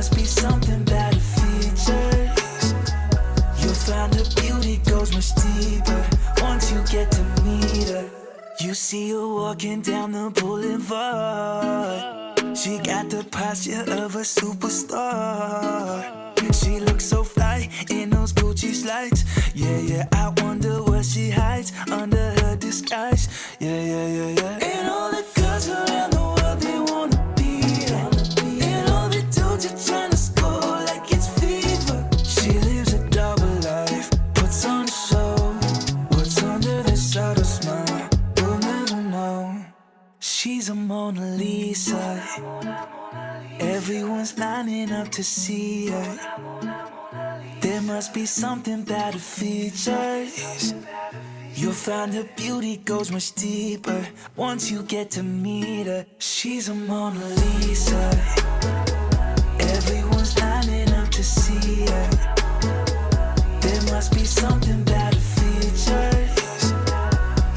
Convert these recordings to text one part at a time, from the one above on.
must be something about her features. You'll find her beauty goes much deeper once you get to meet her. You see her walking down the boulevard. She got the posture of a superstar. She looks so fly in those Gucci slides. Yeah, yeah, I wonder what she hides under her disguise. Yeah, yeah, yeah, yeah. And all the girls around the world, they wanna be her. And all the dudes are trying to score like it's fever. She lives a double life, puts on a show. What's under this subtle smile, we'll never know. She's a Mona Lisa. Everyone's lining up to see her. There must be something about her features. You'll find her beauty goes much deeper once you get to meet her. She's a Mona Lisa. Everyone's lining up to see her. There must be something about her features.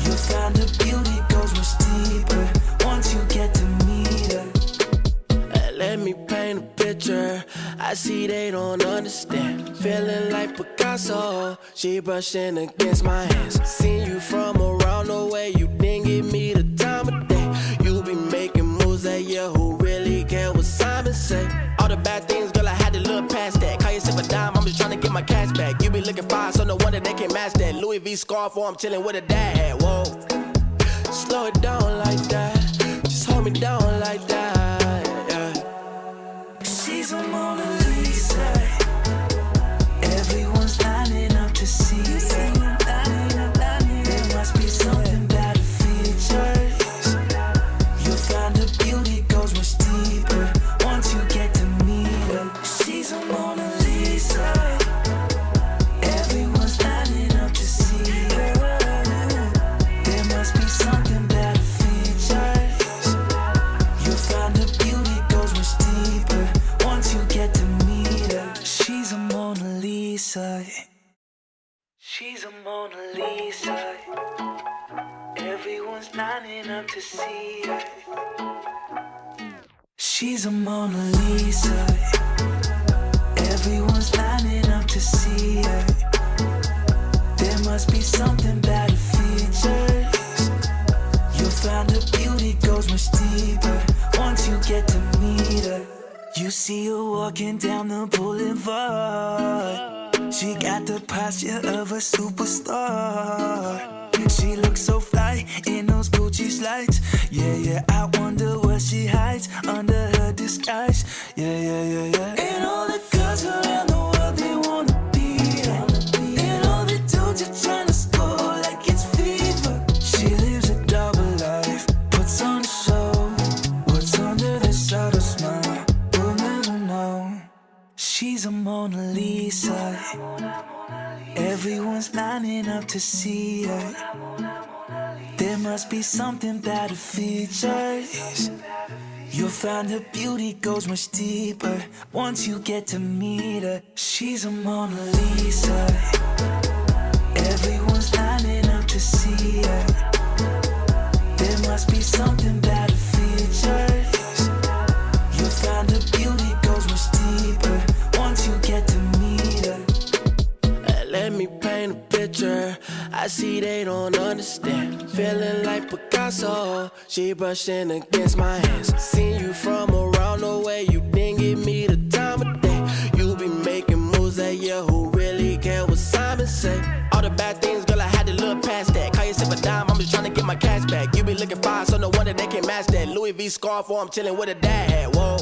You'll find her beauty goes much deeper once you get to meet her. Let me paint a picture. I see they don't understand. Feeling like Picasso. She brushing against my hands. Seen you from around the way. You didn't give me the time of day. You be making moves that year. Who really care what Simon say? All the bad things, girl, I had to look past that. Call yourself a dime, I'm just trying to get my cash back. You be looking fine, so no wonder they can't match that. Louis V scarf, or I'm chilling with a dad. Whoa, slow it down like that. Just hold me down like that. She's a Mona Lisa. Everyone's lining up to see her. There must be something about her features. You'll find her beauty goes much deeper once you get to meet her. She's a Mona Lisa. Everyone's lining up to see her. There must be something about her features. You'll find her beauty goes much deeper once you get to meet her. She's a Mona Lisa. She's a Mona Lisa. Everyone's lining up to see her. She's a Mona Lisa. Everyone's lining up to see her. There must be something about her features. You'll find her beauty goes much deeper once you get to meet her. You see her walking down the boulevard. She got the posture of a superstar. She looks so fly in those Gucci slides. Yeah, yeah, I wonder what she hides under her disguise. Yeah, yeah, yeah, yeah. And all the girls around the world, they wanna be her. And all the dudes are trying to score like it's fever. She lives a double life, puts on a show. What's under this subtle smile, we'll never know. She's a Mona Lisa. Everyone's lining up to see her. There must be something about her features. You'll find her beauty goes much deeper once you get to meet her. She's a Mona Lisa. Everyone's lining up to see her. There must be something about her features. You'll find her beauty goes much deeper once you get to meet her. Let me paint a picture. I see they don't understand. Feeling like Picasso. She brushing against my hands. Seen you from around the way. You didn't give me the time of day. You be making moves that year. Who really care what Simon say? All the bad things, girl, I had to look past that. Call yourself a dime, I'm just trying to get my cash back. You be looking fine, so no wonder they can't match that. Louis V scarf, or I'm chilling with a dad. Whoa,